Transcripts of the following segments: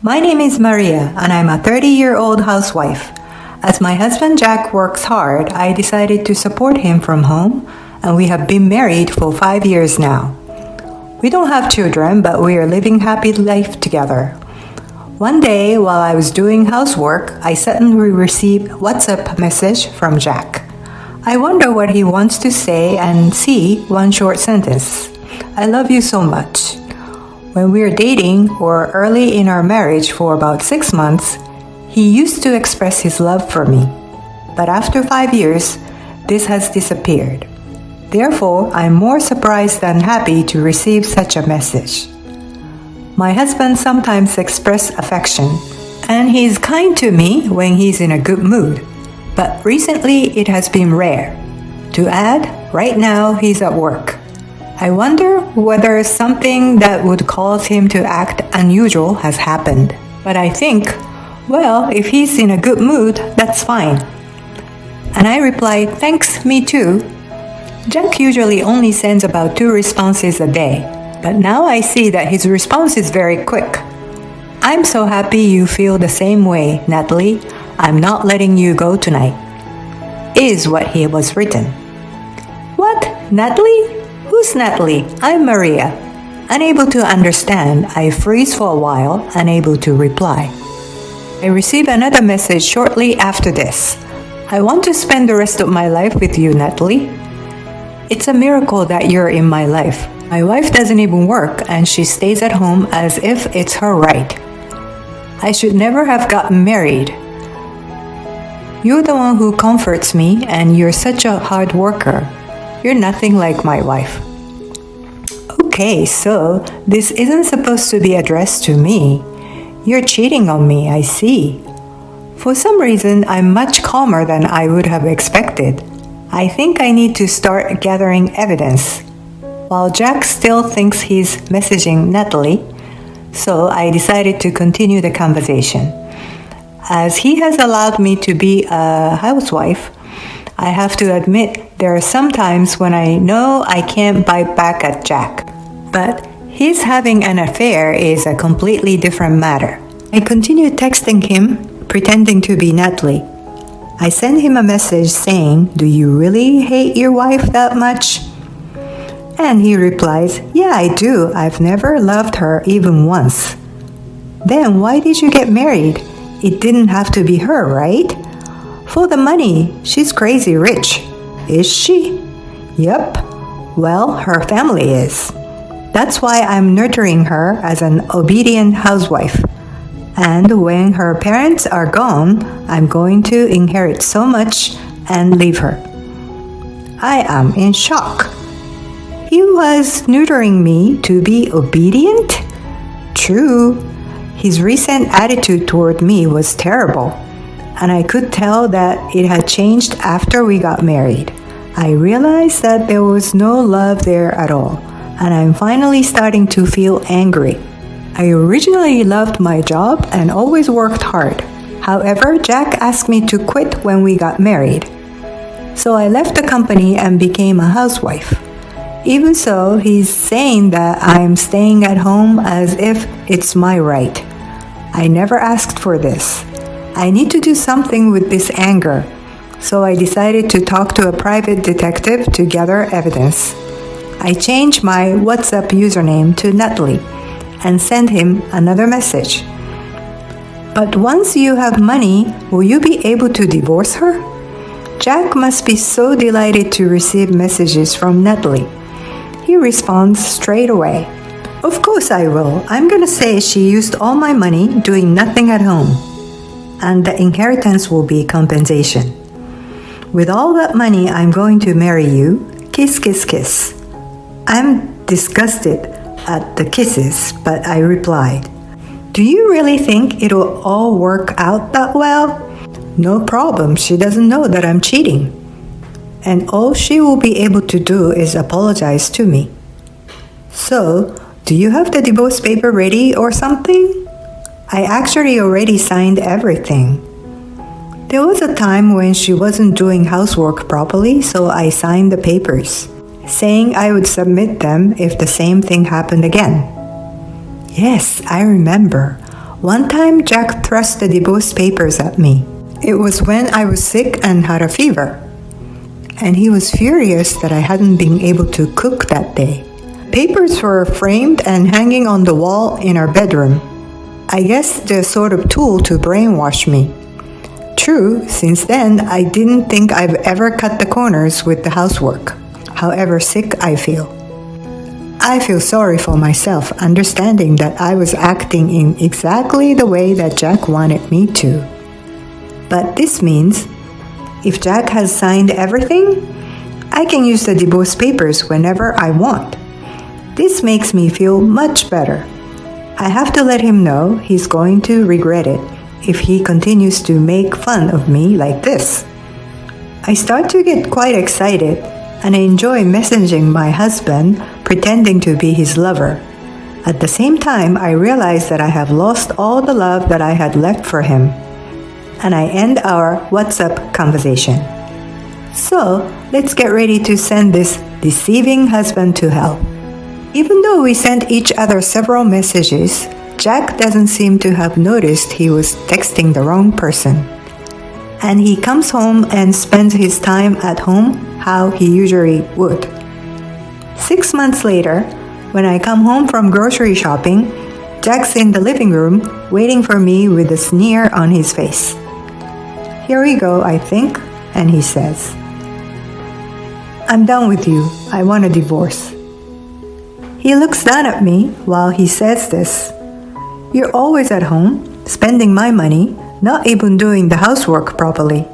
My name is Maria, and I'm a 30-year-old housewife. As my husband Jack works hard, I decided to support him from home, and we have been married for 5 years now. We don't have children, but we are living happy life together. One day, while I was doing housework, I suddenly received a WhatsApp message from Jack. I wonder what he wants to say and see one short sentence. I love you so much. When we were dating or early in our marriage for about 6 months, he used to express his love for me. But after 5 years, this has disappeared. Therefore, I'm more surprised than happy to receive such a message. My husband sometimes expresses affection, and he's kind to me when he's in a good mood. But recently, it has been rare. To add, right now he's at work. I wonder whether something that would cause him to act unusual has happened. But I think, well, if he's in a good mood, that's fine. And I replied, thanks, me too. Jack usually only sends about 2 responses a day, but now I see that his response is very quick. I'm so happy you feel the same way, Natalie. I'm not letting you go tonight, is what he was written. What? Natalie? Who's Natalie? I'm Maria. Unable to understand, I freeze for a while, unable to reply. I receive another message shortly after this. I want to spend the rest of my life with you, Natalie. It's a miracle that you're in my life. My wife doesn't even work and she stays at home as if it's her right. I should never have gotten married. You're the one who comforts me and you're such a hard worker. You're nothing like my wife. Okay, so this isn't supposed to be addressed to me. You're cheating on me, I see. For some reason, I'm much calmer than I would have expected. I think I need to start gathering evidence. While Jack still thinks he's messaging Natalie, so I decided to continue the conversation. As he has allowed me to be a housewife, I have to admit there are some times when I know I can't bite back at Jack. But his having an affair is a completely different matter. I continued texting him, pretending to be Natalie. I sent him a message saying, do you really hate your wife that much? And he replies, yeah, I do. I've never loved her even once. Then why did you get married? It didn't have to be her, right? For the money. She's crazy rich. Is she? Yup. Well, her family is. That's why I'm nurturing her as an obedient housewife. And when her parents are gone, I'm going to inherit so much and leave her. I am in shock. He was nurturing me to be obedient? True. His recent attitude toward me was terrible, and I could tell that it had changed after we got married. I realized that there was no love there at all, and I'm finally starting to feel angry. I originally loved my job and always worked hard. However, Jack asked me to quit when we got married. So I left the company and became a housewife. Even so, he's saying that I'm staying at home as if it's my right. I never asked for this. I need to do something with this anger. So I decided to talk to a private detective to gather evidence. I changed my WhatsApp username to Natalie and sent him another message. But once you have money, will you be able to divorce her? Jack must be so delighted to receive messages from Natalie. He responds straight away. Of course I will. I'm gonna say she used all my money doing nothing at home. And the inheritance will be compensation. With all that money, I'm going to marry you. Kiss, kiss, kiss. I'm disgusted at the kisses, but I replied, do you really think it'll all work out that well? No problem, she doesn't know that I'm cheating. And all she will be able to do is apologize to me. So, do you have the divorce paper ready or something? I actually already signed everything. There was a time when she wasn't doing housework properly, so I signed the papers, saying I would submit them if the same thing happened again. Yes, I remember. One time, Jack thrust the divorce papers at me. It was when I was sick and had a fever. And he was furious that I hadn't been able to cook that day. Papers were framed and hanging on the wall in our bedroom. I guess they're sort of tool to brainwash me. True, since then, I didn't think I've ever cut the corners with the housework, however sick I feel. I feel sorry for myself, understanding that I was acting in exactly the way that Jack wanted me to. But this means, if Jack has signed everything, I can use the divorce papers whenever I want. This makes me feel much better. I have to let him know he's going to regret it if he continues to make fun of me like this. I start to get quite excited, and I enjoy messaging my husband, pretending to be his lover. At the same time, I realize that I have lost all the love that I had left for him, and I end our WhatsApp conversation. So, let's get ready to send this deceiving husband to hell. Even though we sent each other several messages, Jack doesn't seem to have noticed he was texting the wrong person. And he comes home and spends his time at home how he usually would. 6 months later, when I come home from grocery shopping, Jack's in the living room waiting for me with a sneer on his face. Here we go, I think, and he says, "I'm done with you. I want a divorce." He looks down at me while he says this. "You're always at home, spending my money, not even doing the housework properly."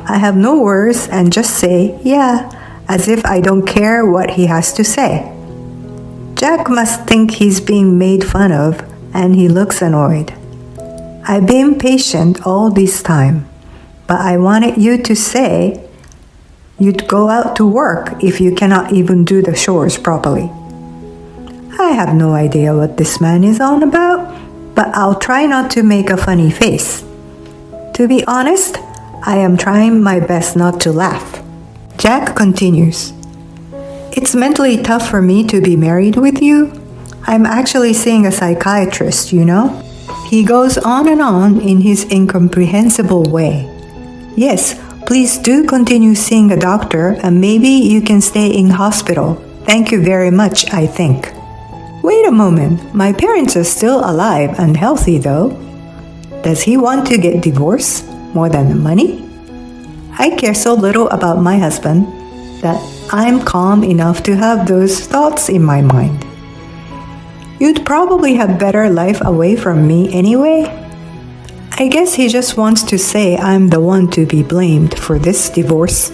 I have no words and just say, "Yeah," as if I don't care what he has to say. Jack must think he's being made fun of, and he looks annoyed. I've been patient all this time, but I wanted you to say you'd go out to work if you cannot even do the chores properly. I have no idea what this man is on about, but I'll try not to make a funny face. To be honest, I am trying my best not to laugh. Jack continues, "It's mentally tough for me to be married with you. I'm actually seeing a psychiatrist, you know?" He goes on in his incomprehensible way. "Yes, please do continue seeing a doctor and maybe you can stay in hospital. Thank you very much, I think." Wait a moment, my parents are still alive and healthy though. Does he want to get divorced more than the money? I care so little about my husband that I'm calm enough to have those thoughts in my mind. You'd probably have better life away from me anyway. I guess he just wants to say I'm the one to be blamed for this divorce.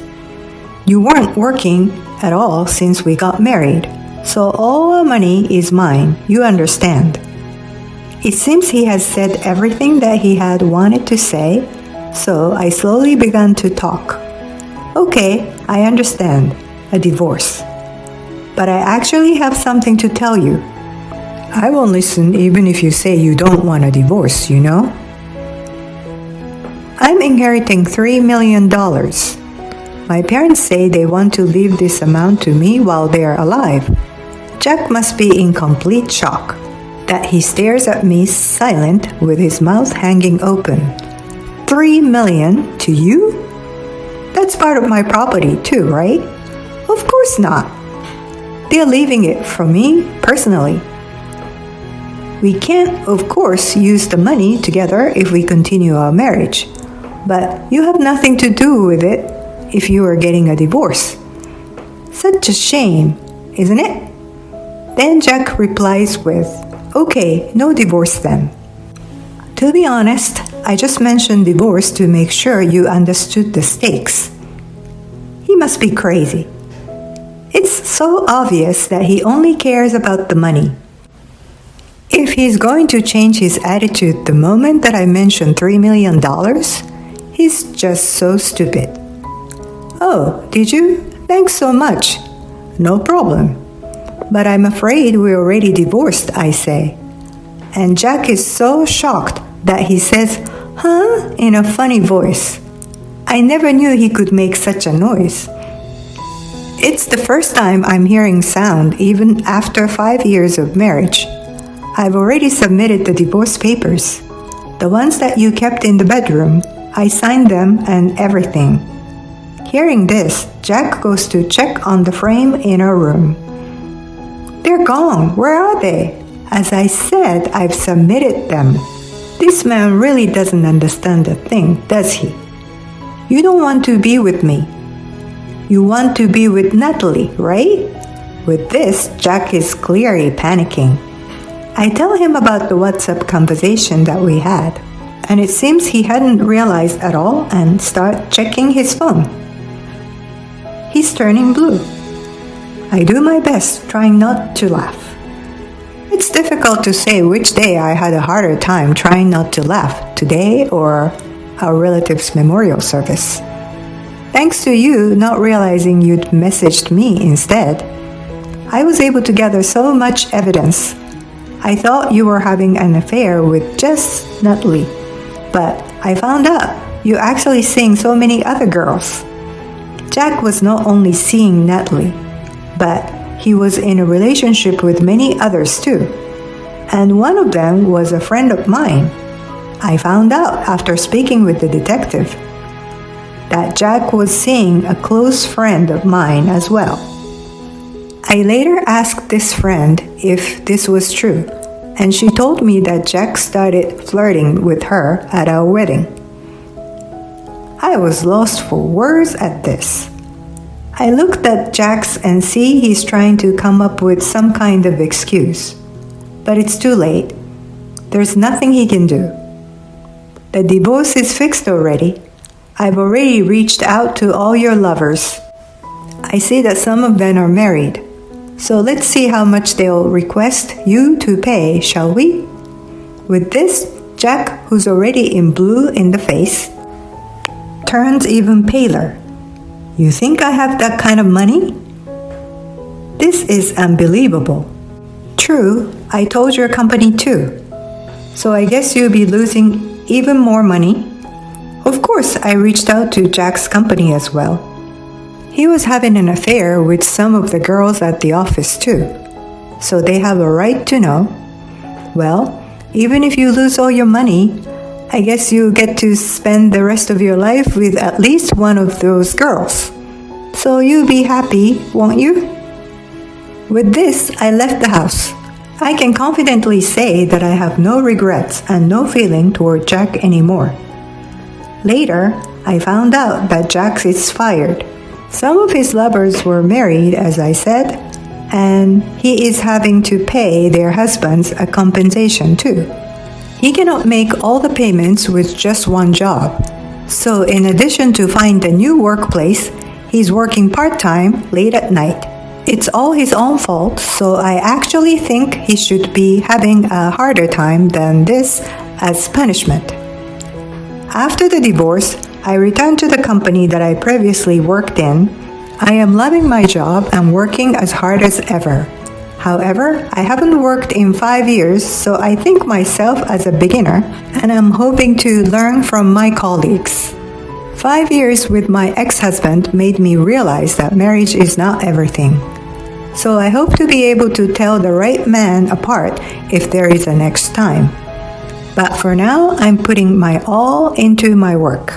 You weren't working at all since we got married, so all our money is mine, you understand. It seems he has said everything that he had wanted to say, so I slowly began to talk. Okay, I understand, a divorce. But I actually have something to tell you. I won't listen even if you say you don't want a divorce, you know? I'm inheriting $3 million. My parents say they want to leave this amount to me while they are alive. Jack must be in complete shock that he stares at me silent with his mouth hanging open. $3 million to you? That's part of my property too, right? Of course not. They're leaving it for me personally. We can't, of course, use the money together if we continue our marriage, but you have nothing to do with it if you are getting a divorce. Such a shame, isn't it? Then Jack replies with, "Okay, no divorce then." To be honest, I just mentioned divorce to make sure you understood the stakes. He must be crazy. It's so obvious that he only cares about the money. If he's going to change his attitude the moment that I mention $3 million, he's just so stupid. "Oh, did you? Thanks so much." "No problem. But I'm afraid we're already divorced," I say. And Jack is so shocked that he says, "Huh?" in a funny voice. I never knew he could make such a noise. It's the first time I'm hearing sound even after 5 years of marriage. I've already submitted the divorce papers. The ones that you kept in the bedroom, I signed them and everything. Hearing this, Jack goes to check on the frame in our room. They're gone. Where are they? As I said, I've submitted them. This man really doesn't understand a thing, does he? You don't want to be with me. You want to be with Natalie, right? With this, Jack is clearly panicking. I tell him about the WhatsApp conversation that we had, and it seems he hadn't realized at all and start checking his phone. He's turning blue. I do my best, trying not to laugh. It's difficult to say which day I had a harder time trying not to laugh, today or our relative's memorial service. Thanks to you not realizing you'd messaged me instead, I was able to gather so much evidence. I thought you were having an affair with just Natalie, but I found out you actually seeing so many other girls. Jack was not only seeing Natalie, but he was in a relationship with many others too, and one of them was a friend of mine. I found out after speaking with the detective that Jack was seeing a close friend of mine as well. I later asked this friend if this was true, and she told me that Jack started flirting with her at our wedding. I was lost for words at this. I looked at Jack's and see he's trying to come up with some kind of excuse. But it's too late. There's nothing he can do. The divorce is fixed already. I've already reached out to all your lovers. I see that some of them are married. So let's see how much they'll request you to pay, shall we? With this, Jack, who's already in blue in the face, turns even paler. You think I have that kind of money? This is unbelievable. True, I told your company too. So I guess you'll be losing even more money. Of course, I reached out to Jack's company as well. He was having an affair with some of the girls at the office too. So they have a right to know. Well, even if you lose all your money, I guess you get to spend the rest of your life with at least one of those girls. So you'll be happy, won't you? With this, I left the house. I can confidently say that I have no regrets and no feeling toward Jack anymore. Later, I found out that Jack is fired. Some of his lovers were married, as I said, and he is having to pay their husbands a compensation too. He cannot make all the payments with just one job. So in addition to find a new workplace, he's working part-time late at night. It's all his own fault, so I actually think he should be having a harder time than this as punishment. After the divorce, I returned to the company that I previously worked in. I am loving my job and working as hard as ever. However, I haven't worked in 5 years, so I think myself as a beginner, and I'm hoping to learn from my colleagues. 5 years with my ex-husband made me realize that marriage is not everything. So I hope to be able to tell the right man apart if there is a next time. But for now, I'm putting my all into my work.